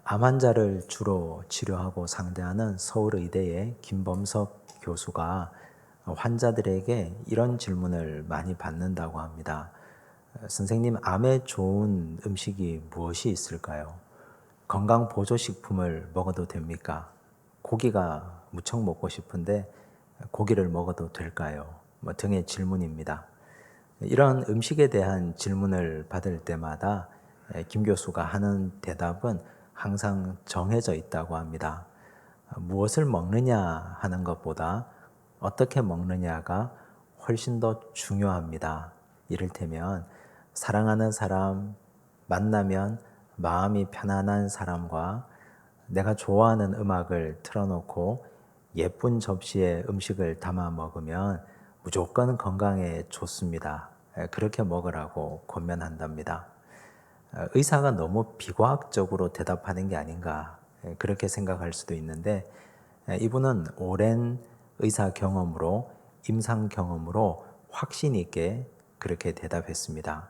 암 환자를 주로 치료하고 상대하는 서울의대의 김범석 교수가 환자들에게 이런 질문을 많이 받는다고 합니다. 선생님, 암에 좋은 음식이 무엇이 있을까요? 건강 보조식품을 먹어도 됩니까? 고기가 무척 먹고 싶은데 고기를 먹어도 될까요? 등의 질문입니다. 이런 음식에 대한 질문을 받을 때마다 김 교수가 하는 대답은 항상 정해져 있다고 합니다. 무엇을 먹느냐 하는 것보다 어떻게 먹느냐가 훨씬 더 중요합니다. 이를테면 사랑하는 사람, 만나면 마음이 편안한 사람과 내가 좋아하는 음악을 틀어놓고 예쁜 접시에 음식을 담아 먹으면 무조건 건강에 좋습니다. 그렇게 먹으라고 권면한답니다. 의사가 너무 비과학적으로 대답하는 게 아닌가 그렇게 생각할 수도 있는데 이분은 오랜 의사 경험으로 임상 경험으로 확신 있게 그렇게 대답했습니다.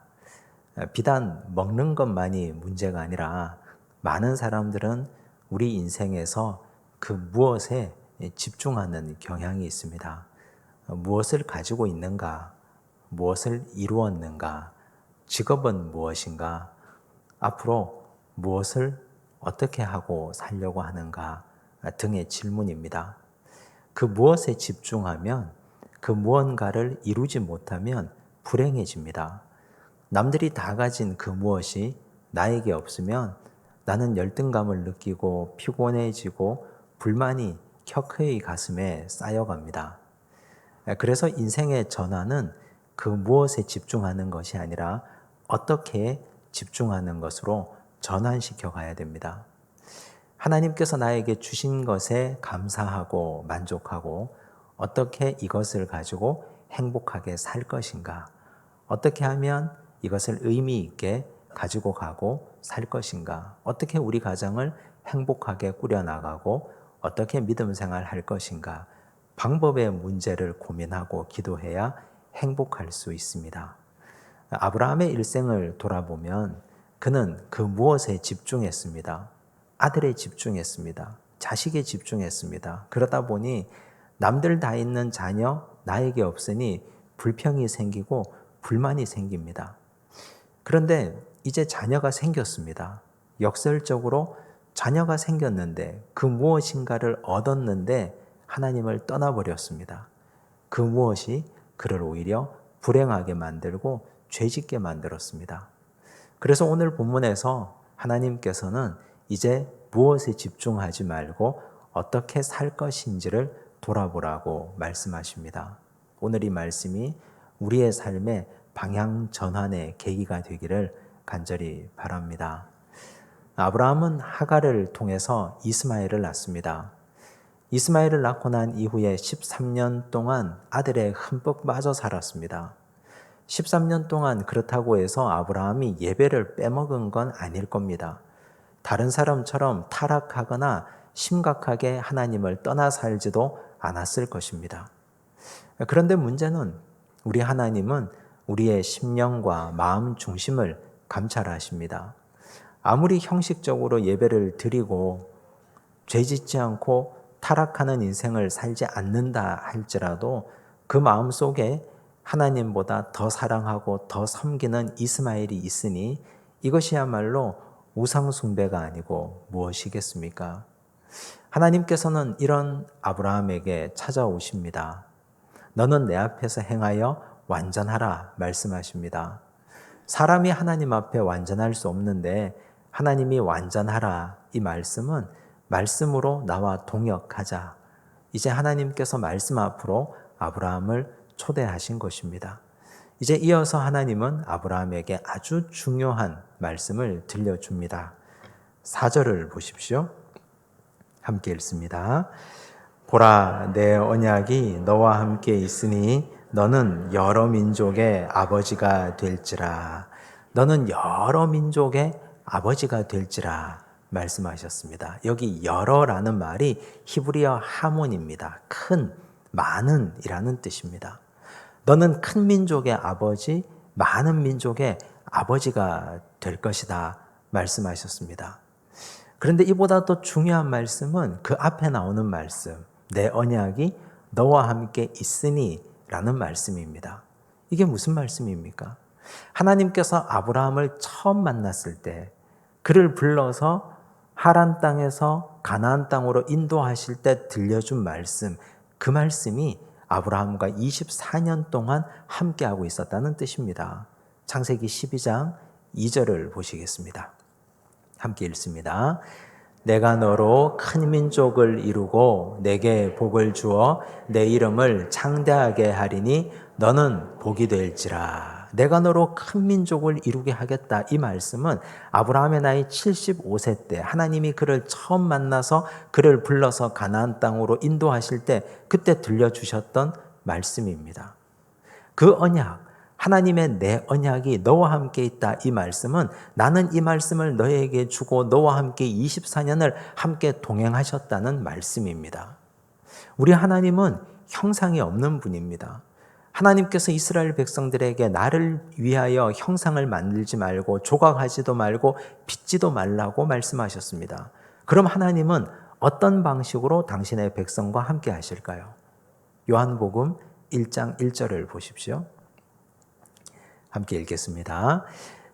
비단 먹는 것만이 문제가 아니라 많은 사람들은 우리 인생에서 그 무엇에 집중하는 경향이 있습니다. 무엇을 가지고 있는가, 무엇을 이루었는가, 직업은 무엇인가, 앞으로 무엇을 어떻게 하고 살려고 하는가 등의 질문입니다. 그 무엇에 집중하면 그 무언가를 이루지 못하면 불행해집니다. 남들이 다 가진 그 무엇이 나에게 없으면 나는 열등감을 느끼고 피곤해지고 불만이 켜켜이 가슴에 쌓여갑니다. 그래서 인생의 전환은 그 무엇에 집중하는 것이 아니라 어떻게 집중하는 것으로 전환시켜 가야 됩니다. 하나님께서 나에게 주신 것에 감사하고 만족하고 어떻게 이것을 가지고 행복하게 살 것인가, 어떻게 하면 이것을 의미 있게 가지고 가고 살 것인가, 어떻게 우리 가정을 행복하게 꾸려나가고 어떻게 믿음 생활할 것인가, 방법의 문제를 고민하고 기도해야 행복할 수 있습니다. 아브라함의 일생을 돌아보면 그는 그 무엇에 집중했습니다. 아들에 집중했습니다. 자식에 집중했습니다. 그러다 보니 남들 다 있는 자녀, 나에게 없으니 불평이 생기고 불만이 생깁니다. 그런데 이제 자녀가 생겼습니다. 역설적으로 자녀가 생겼는데 그 무엇인가를 얻었는데 하나님을 떠나버렸습니다. 그 무엇이 그를 오히려 불행하게 만들고 죄짓게 만들었습니다. 그래서 오늘 본문에서 하나님께서는 이제 무엇에 집중하지 말고 어떻게 살 것인지를 돌아보라고 말씀하십니다. 오늘 이 말씀이 우리의 삶의 방향 전환의 계기가 되기를 간절히 바랍니다. 아브라함은 하갈을 통해서 이스마엘을 낳습니다. 이스마엘을 낳고 난 이후에 13년 동안 아들에 흠뻑 빠져 살았습니다. 13년 동안 그렇다고 해서 아브라함이 예배를 빼먹은 건 아닐 겁니다. 다른 사람처럼 타락하거나 심각하게 하나님을 떠나 살지도 않았을 것입니다. 그런데 문제는 우리 하나님은 우리의 심령과 마음 중심을 감찰하십니다. 아무리 형식적으로 예배를 드리고 죄짓지 않고 타락하는 인생을 살지 않는다 할지라도 그 마음 속에 하나님보다 더 사랑하고 더 섬기는 이스마엘이 있으니 이것이야말로 우상숭배가 아니고 무엇이겠습니까? 하나님께서는 이런 아브라함에게 찾아오십니다. 너는 내 앞에서 행하여 완전하라 말씀하십니다. 사람이 하나님 앞에 완전할 수 없는데 하나님이 완전하라 이 말씀은 말씀으로 나와 동역하자. 이제 하나님께서 말씀 앞으로 아브라함을 초대하신 것입니다. 이제 이어서 하나님은 아브라함에게 아주 중요한 말씀을 들려줍니다. 4절을 보십시오. 함께 읽습니다. 보라, 내 언약이 너와 함께 있으니 너는 여러 민족의 아버지가 될지라. 너는 여러 민족의 아버지가 될지라 말씀하셨습니다. 여기 여러라는 말이 히브리어 하몬입니다. 큰, 많은 이라는 뜻입니다. 너는 큰 민족의 아버지, 많은 민족의 아버지가 될 것이다 말씀하셨습니다. 그런데 이보다 더 중요한 말씀은 그 앞에 나오는 말씀, 내 언약이 너와 함께 있으니 라는 말씀입니다. 이게 무슨 말씀입니까? 하나님께서 아브라함을 처음 만났을 때 그를 불러서 하란 땅에서 가나안 땅으로 인도하실 때 들려준 말씀, 그 말씀이 아브라함과 24년 동안 함께하고 있었다는 뜻입니다. 창세기 12장 2절을 보시겠습니다. 함께 읽습니다. 내가 너로 큰 민족을 이루고 내게 복을 주어 내 이름을 창대하게 하리니 너는 복이 될지라. 내가 너로 큰 민족을 이루게 하겠다. 이 말씀은 아브라함의 나이 75세 때 하나님이 그를 처음 만나서 그를 불러서 가나안 땅으로 인도하실 때 그때 들려주셨던 말씀입니다. 그 언약, 하나님의 내 언약이 너와 함께 있다. 이 말씀은 나는 이 말씀을 너에게 주고 너와 함께 24년을 함께 동행하셨다는 말씀입니다. 우리 하나님은 형상이 없는 분입니다. 하나님께서 이스라엘 백성들에게 나를 위하여 형상을 만들지 말고 조각하지도 말고 빚지도 말라고 말씀하셨습니다. 그럼 하나님은 어떤 방식으로 당신의 백성과 함께 하실까요? 요한복음 1장 1절을 보십시오. 함께 읽겠습니다.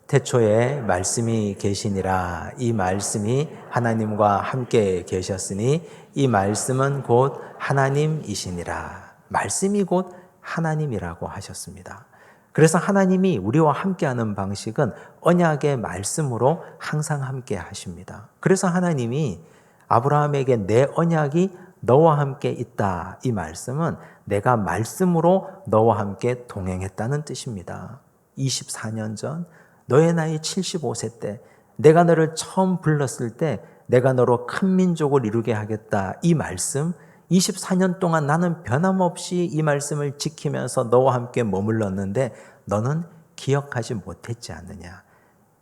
태초에 말씀이 계시니라. 이 말씀이 하나님과 함께 계셨으니 이 말씀은 곧 하나님이시니라. 말씀이 곧 하나님이라고 하셨습니다. 그래서 하나님이 우리와 함께하는 방식은 언약의 말씀으로 항상 함께 하십니다. 그래서 하나님이 아브라함에게 내 언약이 너와 함께 있다. 이 말씀은 내가 말씀으로 너와 함께 동행했다는 뜻입니다. 24년 전 너의 나이 75세 때 내가 너를 처음 불렀을 때 내가 너로 큰 민족을 이루게 하겠다. 이 말씀 24년 동안 나는 변함없이 이 말씀을 지키면서 너와 함께 머물렀는데 너는 기억하지 못했지 않느냐.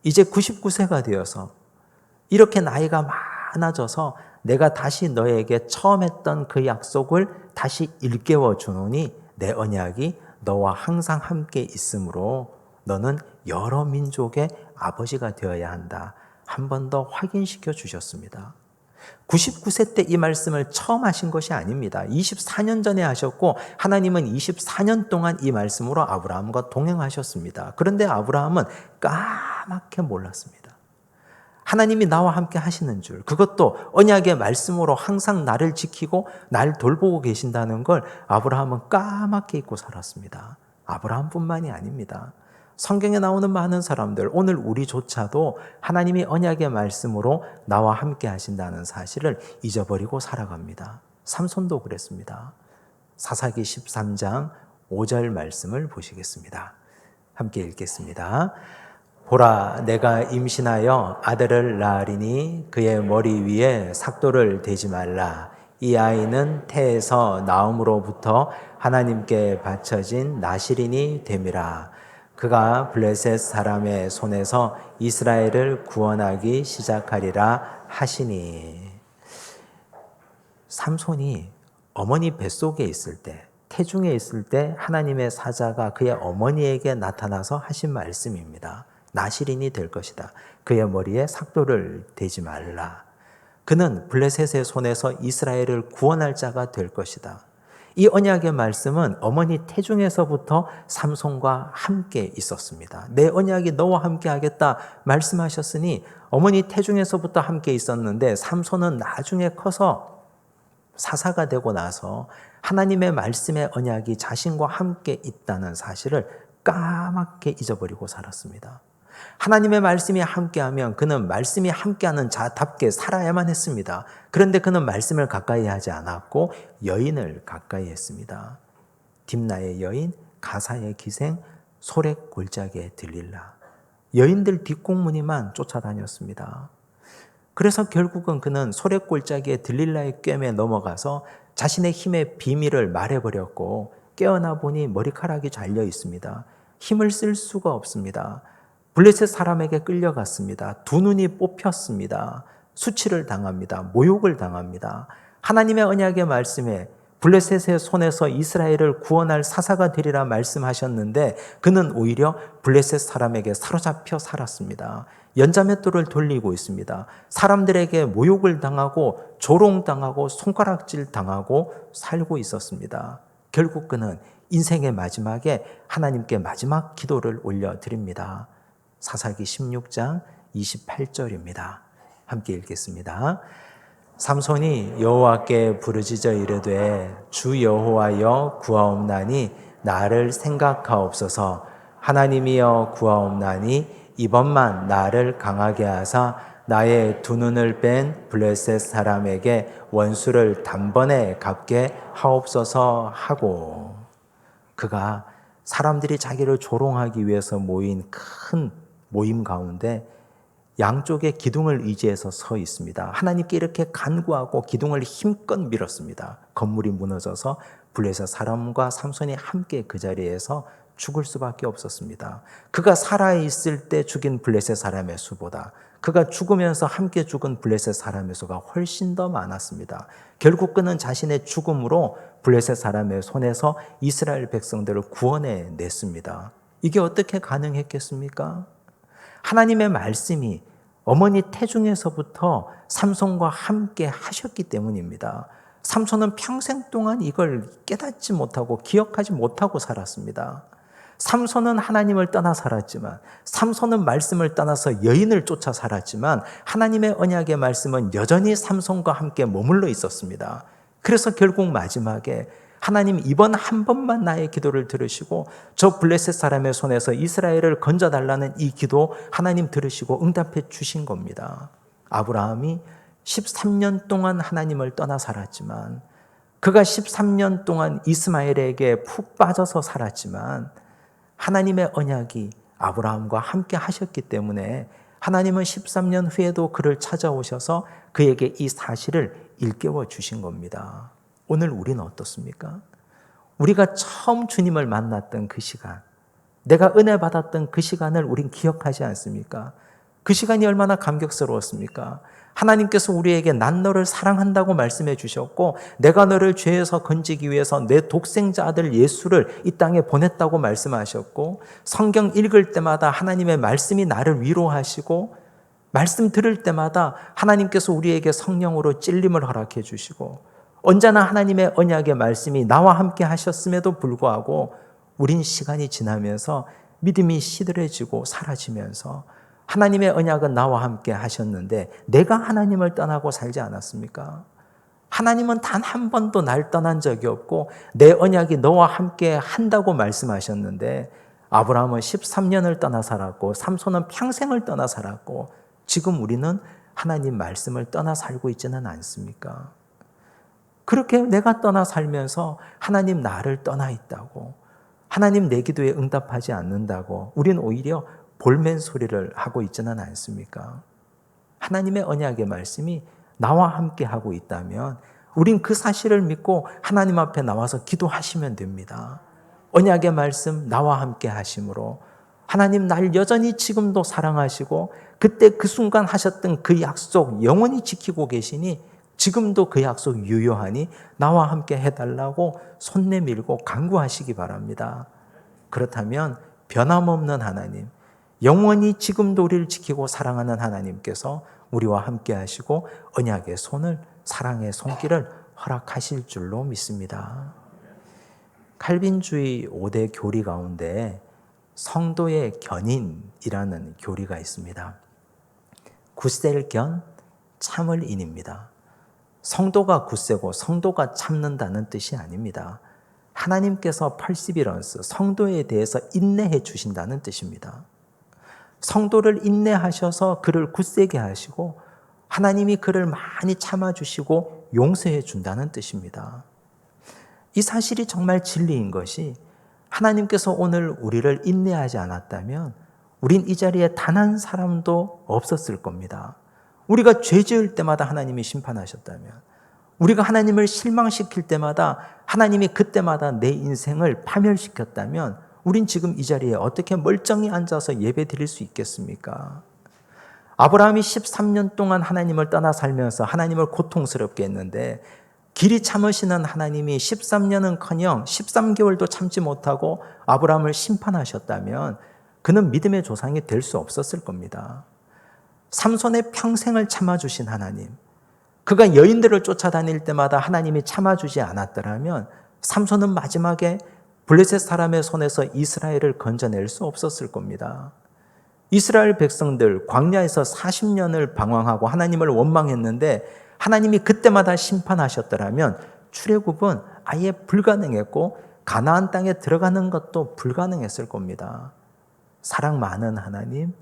이제 99세가 되어서 이렇게 나이가 많아져서 내가 다시 너에게 처음 했던 그 약속을 다시 일깨워 주노니 내 언약이 너와 항상 함께 있으므로 너는 여러 민족의 아버지가 되어야 한다. 한 번 더 확인시켜 주셨습니다. 99세 때 이 말씀을 처음 하신 것이 아닙니다. 24년 전에 하셨고 하나님은 24년 동안 이 말씀으로 아브라함과 동행하셨습니다. 그런데 아브라함은 까맣게 몰랐습니다. 하나님이 나와 함께 하시는 줄, 그것도 언약의 말씀으로 항상 나를 지키고 날 돌보고 계신다는 걸 아브라함은 까맣게 잊고 살았습니다. 아브라함뿐만이 아닙니다. 성경에 나오는 많은 사람들, 오늘 우리조차도 하나님이 언약의 말씀으로 나와 함께 하신다는 사실을 잊어버리고 살아갑니다. 삼손도 그랬습니다. 사사기 13장 5절 말씀을 보시겠습니다. 함께 읽겠습니다. 보라, 내가 임신하여 아들을 낳으리니 그의 머리 위에 삭도를 대지 말라. 이 아이는 태에서 나음으로부터 하나님께 바쳐진 나실인이 됨이라. 그가 블레셋 사람의 손에서 이스라엘을 구원하기 시작하리라 하시니. 삼손이 어머니 뱃속에 있을 때, 태중에 있을 때 하나님의 사자가 그의 어머니에게 나타나서 하신 말씀입니다. 나실인이 될 것이다. 그의 머리에 삭도를 대지 말라. 그는 블레셋의 손에서 이스라엘을 구원할 자가 될 것이다. 이 언약의 말씀은 어머니 태중에서부터 삼손과 함께 있었습니다. 내 언약이 너와 함께 하겠다 말씀하셨으니 어머니 태중에서부터 함께 있었는데 삼손은 나중에 커서 사사가 되고 나서 하나님의 말씀의 언약이 자신과 함께 있다는 사실을 까맣게 잊어버리고 살았습니다. 하나님의 말씀이 함께하면 그는 말씀이 함께하는 자답게 살아야만 했습니다. 그런데 그는 말씀을 가까이 하지 않았고 여인을 가까이 했습니다. 딥나의 여인, 가사의 기생, 소렉 골짜기에 들릴라. 여인들 뒷공무니만 쫓아다녔습니다. 그래서 결국은 그는 소렉 골짜기에 들릴라의 꿰매 넘어가서 자신의 힘의 비밀을 말해버렸고 깨어나 보니 머리카락이 잘려 있습니다. 힘을 쓸 수가 없습니다. 블레셋 사람에게 끌려갔습니다. 두 눈이 뽑혔습니다. 수치를 당합니다. 모욕을 당합니다. 하나님의 언약의 말씀에 블레셋의 손에서 이스라엘을 구원할 사사가 되리라 말씀하셨는데 그는 오히려 블레셋 사람에게 사로잡혀 살았습니다. 연자맷돌을 돌리고 있습니다. 사람들에게 모욕을 당하고 조롱당하고 손가락질 당하고 살고 있었습니다. 결국 그는 인생의 마지막에 하나님께 마지막 기도를 올려드립니다. 사사기 16장 28절입니다. 함께 읽겠습니다. 삼손이 여호와께 부르짖어 이르되 주 여호와여 구하옵나니 나를 생각하옵소서. 하나님이여 구하옵나니 이번만 나를 강하게 하사 나의 두 눈을 뺀 블레셋 사람에게 원수를 단번에 갚게 하옵소서 하고, 그가 사람들이 자기를 조롱하기 위해서 모인 큰 모임 가운데 양쪽에 기둥을 의지해서 서 있습니다. 하나님께 이렇게 간구하고 기둥을 힘껏 밀었습니다. 건물이 무너져서 블레셋 사람과 삼손이 함께 그 자리에서 죽을 수밖에 없었습니다. 그가 살아있을 때 죽인 블레셋 사람의 수보다 그가 죽으면서 함께 죽은 블레셋 사람의 수가 훨씬 더 많았습니다. 결국 그는 자신의 죽음으로 블레셋 사람의 손에서 이스라엘 백성들을 구원해 냈습니다. 이게 어떻게 가능했겠습니까? 하나님의 말씀이 어머니 태중에서부터 삼손과 함께 하셨기 때문입니다. 삼손은 평생 동안 이걸 깨닫지 못하고 기억하지 못하고 살았습니다. 삼손은 하나님을 떠나 살았지만, 삼손은 말씀을 떠나서 여인을 쫓아 살았지만 하나님의 언약의 말씀은 여전히 삼손과 함께 머물러 있었습니다. 그래서 결국 마지막에 하나님 이번 한 번만 나의 기도를 들으시고 저 블레셋 사람의 손에서 이스라엘을 건져달라는 이 기도 하나님 들으시고 응답해 주신 겁니다. 아브라함이 13년 동안 하나님을 떠나 살았지만, 그가 13년 동안 이스마엘에게 푹 빠져서 살았지만 하나님의 언약이 아브라함과 함께 하셨기 때문에 하나님은 13년 후에도 그를 찾아오셔서 그에게 이 사실을 일깨워 주신 겁니다. 오늘 우리는 어떻습니까? 우리가 처음 주님을 만났던 그 시간, 내가 은혜 받았던 그 시간을 우린 기억하지 않습니까? 그 시간이 얼마나 감격스러웠습니까? 하나님께서 우리에게 난 너를 사랑한다고 말씀해 주셨고 내가 너를 죄에서 건지기 위해서 내 독생자 아들 예수를 이 땅에 보냈다고 말씀하셨고, 성경 읽을 때마다 하나님의 말씀이 나를 위로하시고, 말씀 들을 때마다 하나님께서 우리에게 성령으로 찔림을 허락해 주시고, 언제나 하나님의 언약의 말씀이 나와 함께 하셨음에도 불구하고 우린 시간이 지나면서 믿음이 시들해지고 사라지면서 하나님의 언약은 나와 함께 하셨는데 내가 하나님을 떠나고 살지 않았습니까? 하나님은 단 한 번도 날 떠난 적이 없고 내 언약이 너와 함께 한다고 말씀하셨는데 아브라함은 13년을 떠나 살았고 삼손은 평생을 떠나 살았고 지금 우리는 하나님 말씀을 떠나 살고 있지는 않습니까? 그렇게 내가 떠나 살면서 하나님 나를 떠나 있다고, 하나님 내 기도에 응답하지 않는다고 우린 오히려 볼멘 소리를 하고 있지는 않습니까? 하나님의 언약의 말씀이 나와 함께 하고 있다면 우린 그 사실을 믿고 하나님 앞에 나와서 기도하시면 됩니다. 언약의 말씀 나와 함께 하심으로 하나님 날 여전히 지금도 사랑하시고 그때 그 순간 하셨던 그 약속 영원히 지키고 계시니 지금도 그 약속 유효하니 나와 함께 해달라고 손 내밀고 간구하시기 바랍니다. 그렇다면 변함없는 하나님, 영원히 지금도 우리를 지키고 사랑하는 하나님께서 우리와 함께 하시고 언약의 손을, 사랑의 손길을 허락하실 줄로 믿습니다. 칼빈주의 5대 교리 가운데 성도의 견인이라는 교리가 있습니다. 굳셀 견, 참을 인입니다. 성도가 굳세고 성도가 참는다는 뜻이 아닙니다. 하나님께서 perseverance, 성도에 대해서 인내해 주신다는 뜻입니다. 성도를 인내하셔서 그를 굳세게 하시고 하나님이 그를 많이 참아주시고 용서해 준다는 뜻입니다. 이 사실이 정말 진리인 것이 하나님께서 오늘 우리를 인내하지 않았다면 우린 이 자리에 단 한 사람도 없었을 겁니다. 우리가 죄 지을 때마다 하나님이 심판하셨다면, 우리가 하나님을 실망시킬 때마다 하나님이 그때마다 내 인생을 파멸시켰다면 우린 지금 이 자리에 어떻게 멀쩡히 앉아서 예배 드릴 수 있겠습니까? 아브라함이 13년 동안 하나님을 떠나 살면서 하나님을 고통스럽게 했는데 길이 참으시는 하나님이 13년은커녕 13개월도 참지 못하고 아브라함을 심판하셨다면 그는 믿음의 조상이 될 수 없었을 겁니다. 삼손의 평생을 참아주신 하나님, 그가 여인들을 쫓아다닐 때마다 하나님이 참아주지 않았더라면 삼손은 마지막에 블레셋 사람의 손에서 이스라엘을 건져낼 수 없었을 겁니다. 이스라엘 백성들 광야에서 40년을 방황하고 하나님을 원망했는데 하나님이 그때마다 심판하셨더라면 출애굽은 아예 불가능했고 가나안 땅에 들어가는 것도 불가능했을 겁니다. 사랑 많은 하나님,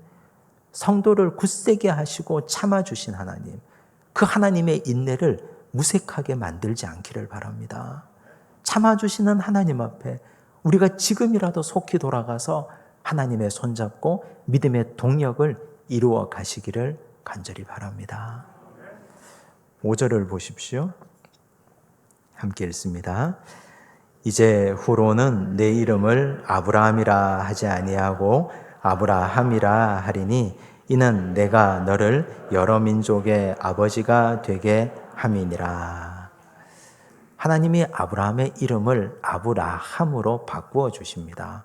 성도를 굳세게 하시고 참아주신 하나님, 그 하나님의 인내를 무색하게 만들지 않기를 바랍니다. 참아주시는 하나님 앞에 우리가 지금이라도 속히 돌아가서 하나님의 손잡고 믿음의 동력을 이루어 가시기를 간절히 바랍니다. 5절을 보십시오. 함께 읽습니다. 이제 후로는 내 이름을 아브라함이라 하지 아니하고 아브라함이라 하리니 이는 내가 너를 여러 민족의 아버지가 되게 함이니라. 하나님이 아브라함의 이름을 아브라함으로 바꾸어 주십니다.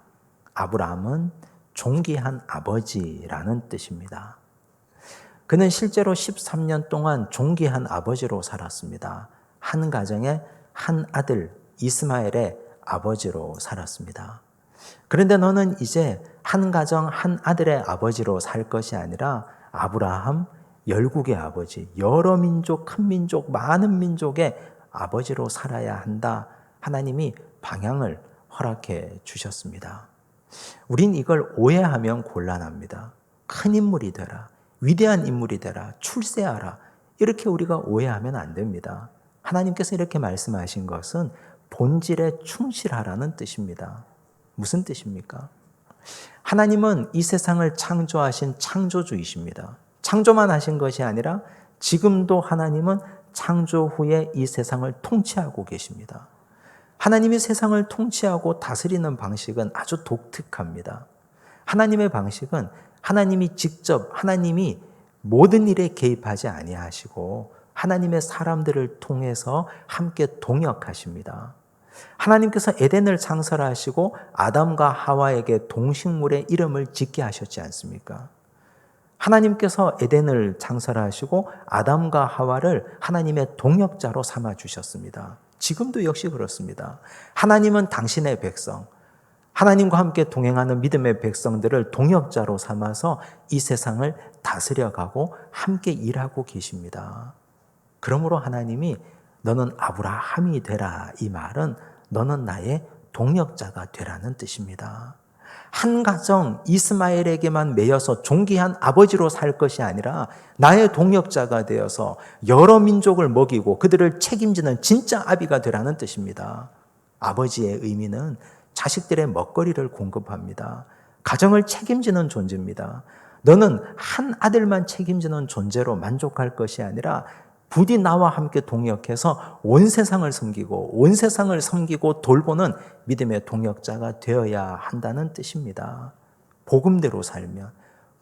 아브라함은 존귀한 아버지라는 뜻입니다. 그는 실제로 13년 동안 존귀한 아버지로 살았습니다. 한 가정의 한 아들 이스마엘의 아버지로 살았습니다. 그런데 너는 이제 한 가정 한 아들의 아버지로 살 것이 아니라 아브라함 열국의 아버지, 여러 민족, 큰 민족, 많은 민족의 아버지로 살아야 한다. 하나님이 방향을 허락해 주셨습니다. 우린 이걸 오해하면 곤란합니다. 큰 인물이 되라, 위대한 인물이 되라, 출세하라, 이렇게 우리가 오해하면 안 됩니다. 하나님께서 이렇게 말씀하신 것은 본질에 충실하라는 뜻입니다. 무슨 뜻입니까? 하나님은 이 세상을 창조하신 창조주이십니다. 창조만 하신 것이 아니라 지금도 하나님은 창조 후에 이 세상을 통치하고 계십니다. 하나님이 세상을 통치하고 다스리는 방식은 아주 독특합니다. 하나님의 방식은 하나님이 직접 하나님이 모든 일에 개입하지 아니하시고 하나님의 사람들을 통해서 함께 동역하십니다. 하나님께서 에덴을 창설하시고 아담과 하와에게 동식물의 이름을 짓게 하셨지 않습니까? 하나님께서 에덴을 창설하시고 아담과 하와를 하나님의 동역자로 삼아 주셨습니다. 지금도 역시 그렇습니다. 하나님은 당신의 백성, 하나님과 함께 동행하는 믿음의 백성들을 동역자로 삼아서 이 세상을 다스려가고 함께 일하고 계십니다. 그러므로 하나님이 너는 아브라함이 되라, 이 말은 너는 나의 동역자가 되라는 뜻입니다. 한 가정 이스마엘에게만 매여서 존귀한 아버지로 살 것이 아니라 나의 동역자가 되어서 여러 민족을 먹이고 그들을 책임지는 진짜 아비가 되라는 뜻입니다. 아버지의 의미는 자식들의 먹거리를 공급합니다. 가정을 책임지는 존재입니다. 너는 한 아들만 책임지는 존재로 만족할 것이 아니라 부디 나와 함께 동역해서 온 세상을 섬기고 돌보는 믿음의 동역자가 되어야 한다는 뜻입니다. 복음대로 살면,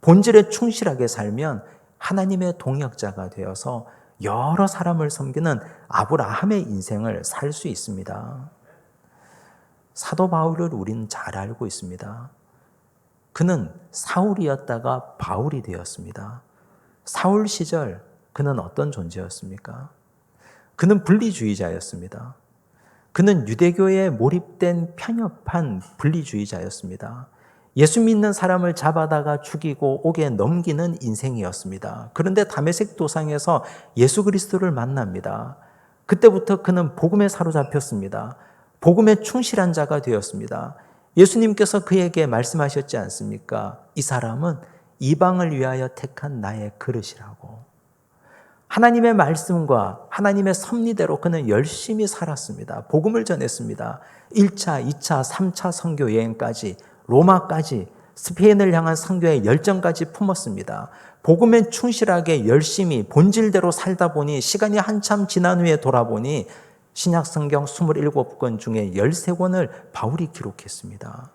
본질에 충실하게 살면 하나님의 동역자가 되어서 여러 사람을 섬기는 아브라함의 인생을 살 수 있습니다. 사도 바울을 우리는 잘 알고 있습니다. 그는 사울이었다가 바울이 되었습니다. 사울 시절 그는 어떤 존재였습니까? 그는 분리주의자였습니다. 그는 유대교에 몰입된 편협한 분리주의자였습니다. 예수 믿는 사람을 잡아다가 죽이고 옥에 넘기는 인생이었습니다. 그런데 다메섹 도상에서 예수 그리스도를 만납니다. 그때부터 그는 복음에 사로잡혔습니다. 복음에 충실한 자가 되었습니다. 예수님께서 그에게 말씀하셨지 않습니까? 이 사람은 이방을 위하여 택한 나의 그릇이라고. 하나님의 말씀과 하나님의 섭리대로 그는 열심히 살았습니다. 복음을 전했습니다. 1차, 2차, 3차 선교 여행까지, 로마까지, 스페인을 향한 선교의 열정까지 품었습니다. 복음에 충실하게 열심히 본질대로 살다 보니 시간이 한참 지난 후에 돌아보니 신약 성경 27권 중에 13권을 바울이 기록했습니다.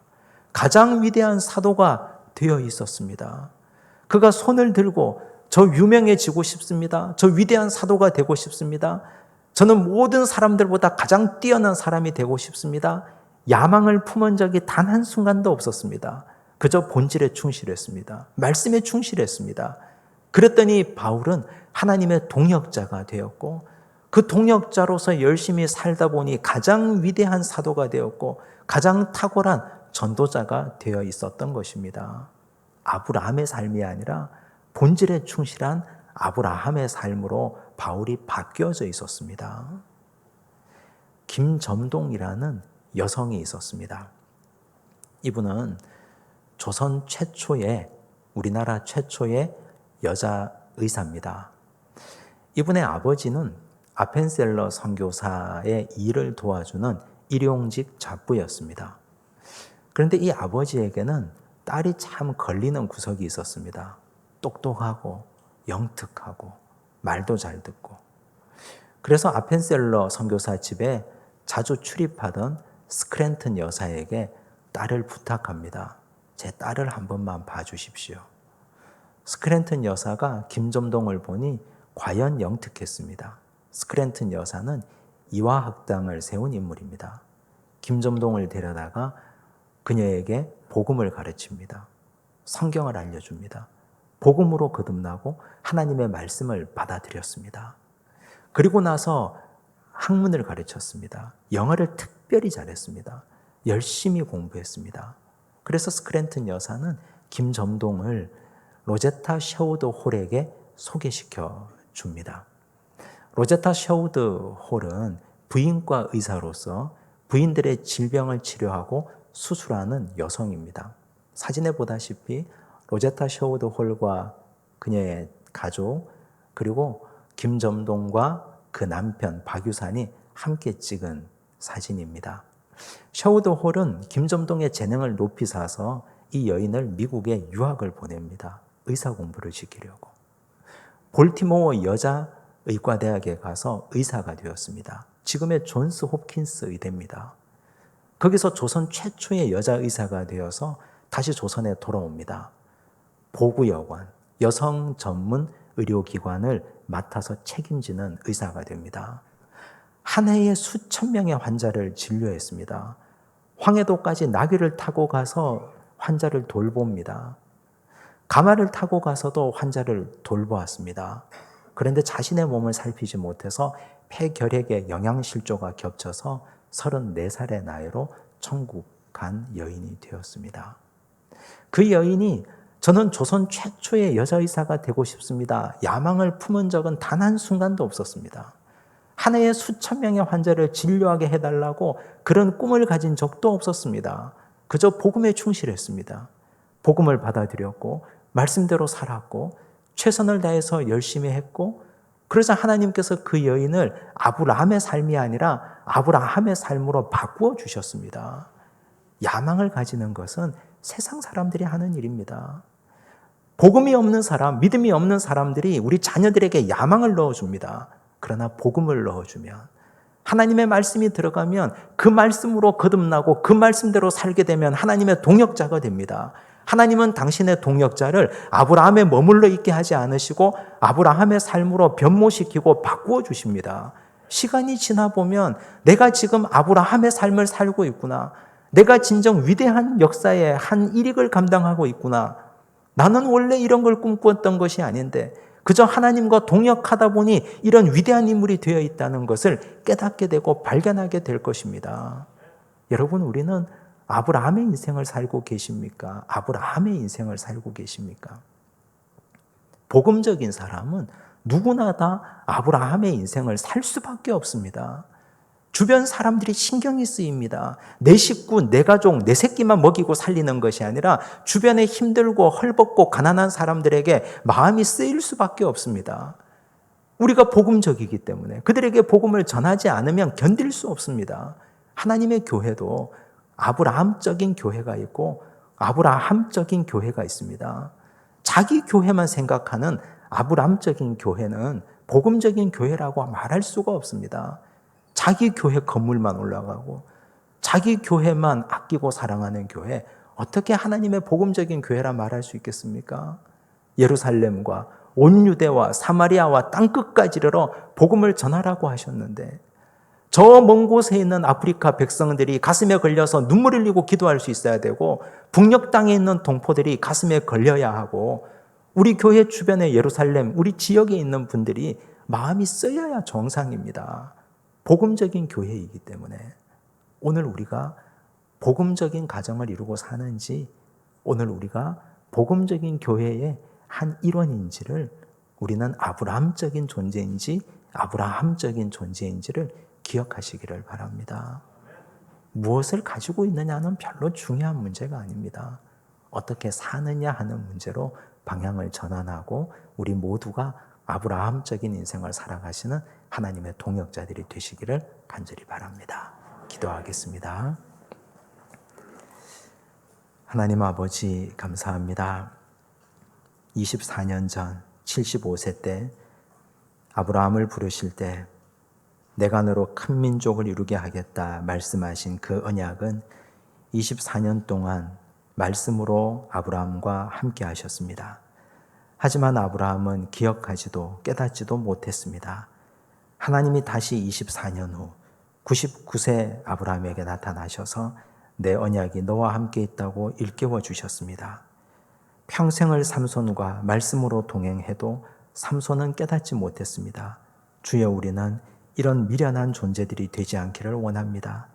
가장 위대한 사도가 되어 있었습니다. 그가 손을 들고 저 유명해지고 싶습니다. 저 위대한 사도가 되고 싶습니다. 저는 모든 사람들보다 가장 뛰어난 사람이 되고 싶습니다. 야망을 품은 적이 단 한순간도 없었습니다. 그저 본질에 충실했습니다. 말씀에 충실했습니다. 그랬더니 바울은 하나님의 동역자가 되었고 그 동역자로서 열심히 살다 보니 가장 위대한 사도가 되었고 가장 탁월한 전도자가 되어 있었던 것입니다. 아브라함의 삶이 아니라 본질에 충실한 아브라함의 삶으로 바울이 바뀌어져 있었습니다. 김점동이라는 여성이 있었습니다. 이분은 조선 최초의, 우리나라 최초의 여자 의사입니다. 이분의 아버지는 아펜셀러 선교사의 일을 도와주는 일용직 잡부였습니다. 그런데 이 아버지에게는 딸이 참 걸리는 구석이 있었습니다. 똑똑하고 영특하고 말도 잘 듣고. 그래서 아펜셀러 선교사 집에 자주 출입하던 스크랜튼 여사에게 딸을 부탁합니다. 제 딸을 한 번만 봐주십시오. 스크랜튼 여사가 김점동을 보니 과연 영특했습니다. 스크랜튼 여사는 이화학당을 세운 인물입니다. 김점동을 데려다가 그녀에게 복음을 가르칩니다. 성경을 알려줍니다. 복음으로 거듭나고 하나님의 말씀을 받아들였습니다. 그리고 나서 학문을 가르쳤습니다. 영어를 특별히 잘했습니다. 열심히 공부했습니다. 그래서 스크랜튼 여사는 김점동을 로제타 셔우드 홀에게 소개시켜 줍니다. 로제타 셔우드 홀은 부인과 의사로서 부인들의 질병을 치료하고 수술하는 여성입니다. 사진에 보다시피 로제타 셔우드 홀과 그녀의 가족 그리고 김점동과 그 남편 박유산이 함께 찍은 사진입니다. 셔우드 홀은 김점동의 재능을 높이 사서 이 여인을 미국에 유학을 보냅니다. 의사 공부를 시키려고. 볼티모어 여자의과대학에 가서 의사가 되었습니다. 지금의 존스 홉킨스 의대입니다. 거기서 조선 최초의 여자 의사가 되어서 다시 조선에 돌아옵니다. 보구여관, 여성 전문 의료기관을 맡아서 책임지는 의사가 됩니다. 한 해에 수천 명의 환자를 진료했습니다. 황해도까지 나귀를 타고 가서 환자를 돌봅니다. 가마를 타고 가서도 환자를 돌보았습니다. 그런데 자신의 몸을 살피지 못해서 폐결핵의 영양실조가 겹쳐서 34살의 나이로 천국 간 여인이 되었습니다. 그 여인이 저는 조선 최초의 여자의사가 되고 싶습니다. 야망을 품은 적은 단 한순간도 없었습니다. 한 해에 수천 명의 환자를 진료하게 해달라고 그런 꿈을 가진 적도 없었습니다. 그저 복음에 충실했습니다. 복음을 받아들였고 말씀대로 살았고 최선을 다해서 열심히 했고 그러자 하나님께서 그 여인을 아브라함의 삶이 아니라 아브라함의 삶으로 바꾸어 주셨습니다. 야망을 가지는 것은 세상 사람들이 하는 일입니다. 복음이 없는 사람, 믿음이 없는 사람들이 우리 자녀들에게 야망을 넣어줍니다. 그러나 복음을 넣어주면 하나님의 말씀이 들어가면 그 말씀으로 거듭나고 그 말씀대로 살게 되면 하나님의 동역자가 됩니다. 하나님은 당신의 동역자를 아브라함에 머물러 있게 하지 않으시고 아브라함의 삶으로 변모시키고 바꾸어 주십니다. 시간이 지나 보면 내가 지금 아브라함의 삶을 살고 있구나. 내가 진정 위대한 역사의 한 일익을 감당하고 있구나. 나는 원래 이런 걸 꿈꾸었던 것이 아닌데 그저 하나님과 동역하다 보니 이런 위대한 인물이 되어 있다는 것을 깨닫게 되고 발견하게 될 것입니다. 여러분, 우리는 아브라함의 인생을 살고 계십니까? 아브라함의 인생을 살고 계십니까? 복음적인 사람은 누구나 다 아브라함의 인생을 살 수밖에 없습니다. 주변 사람들이 신경이 쓰입니다. 내 식구, 내 가족, 내 새끼만 먹이고 살리는 것이 아니라 주변에 힘들고 헐벗고 가난한 사람들에게 마음이 쓰일 수밖에 없습니다. 우리가 복음적이기 때문에 그들에게 복음을 전하지 않으면 견딜 수 없습니다. 하나님의 교회도 아브라함적인 교회가 있고 아브라함적인 교회가 있습니다. 자기 교회만 생각하는 아브라함적인 교회는 복음적인 교회라고 말할 수가 없습니다. 자기 교회 건물만 올라가고 자기 교회만 아끼고 사랑하는 교회, 어떻게 하나님의 복음적인 교회라 말할 수 있겠습니까? 예루살렘과 온 유대와 사마리아와 땅끝까지 이르러 복음을 전하라고 하셨는데 저 먼 곳에 있는 아프리카 백성들이 가슴에 걸려서 눈물 흘리고 기도할 수 있어야 되고 북녘 땅에 있는 동포들이 가슴에 걸려야 하고 우리 교회 주변의 예루살렘, 우리 지역에 있는 분들이 마음이 쓰여야 정상입니다. 복음적인 교회이기 때문에 오늘 우리가 복음적인 가정을 이루고 사는지 오늘 우리가 복음적인 교회의 한 일원인지를 우리는 아브라함적인 존재인지 아브라함적인 존재인지를 기억하시기를 바랍니다. 무엇을 가지고 있느냐는 별로 중요한 문제가 아닙니다. 어떻게 사느냐 하는 문제로 방향을 전환하고 우리 모두가 아브라함적인 인생을 살아가시는 하나님의 동역자들이 되시기를 간절히 바랍니다. 기도하겠습니다. 하나님 아버지 감사합니다. 24년 전 75세 때 아브라함을 부르실 때 내가 너로 큰 민족을 이루게 하겠다 말씀하신 그 언약은 24년 동안 말씀으로 아브라함과 함께 하셨습니다. 하지만 아브라함은 기억하지도 깨닫지도 못했습니다. 하나님이 다시 24년 후 99세 아브라함에게 나타나셔서 내 언약이 너와 함께 있다고 일깨워 주셨습니다. 평생을 삼손과 말씀으로 동행해도 삼손은 깨닫지 못했습니다. 주여 우리는 이런 미련한 존재들이 되지 않기를 원합니다.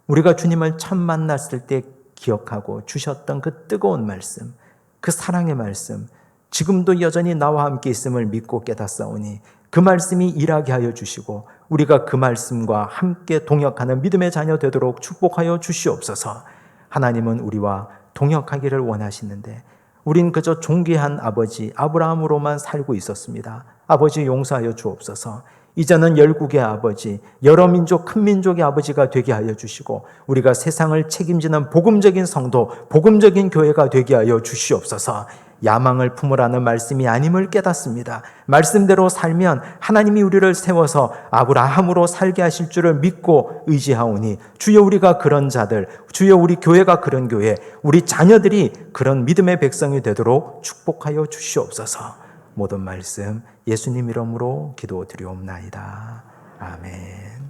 우리가 주님을 처음 만났을 때 기억하고 주셨던 그 뜨거운 말씀, 그 사랑의 말씀, 지금도 여전히 나와 함께 있음을 믿고 깨닫사오니 그 말씀이 일하게 하여 주시고 우리가 그 말씀과 함께 동역하는 믿음의 자녀 되도록 축복하여 주시옵소서. 하나님은 우리와 동역하기를 원하시는데 우린 그저 존귀한 아버지 아브라함으로만 살고 있었습니다. 아버지 용서하여 주옵소서. 이제는 열국의 아버지, 여러 민족, 큰 민족의 아버지가 되게 하여 주시고 우리가 세상을 책임지는 복음적인 성도, 복음적인 교회가 되게 하여 주시옵소서. 야망을 품으라는 말씀이 아님을 깨닫습니다. 말씀대로 살면 하나님이 우리를 세워서 아브라함으로 살게 하실 줄을 믿고 의지하오니 주여 우리가 그런 자들, 주여 우리 교회가 그런 교회, 우리 자녀들이 그런 믿음의 백성이 되도록 축복하여 주시옵소서. 모든 말씀 예수님 이름으로 기도드리옵나이다. 아멘.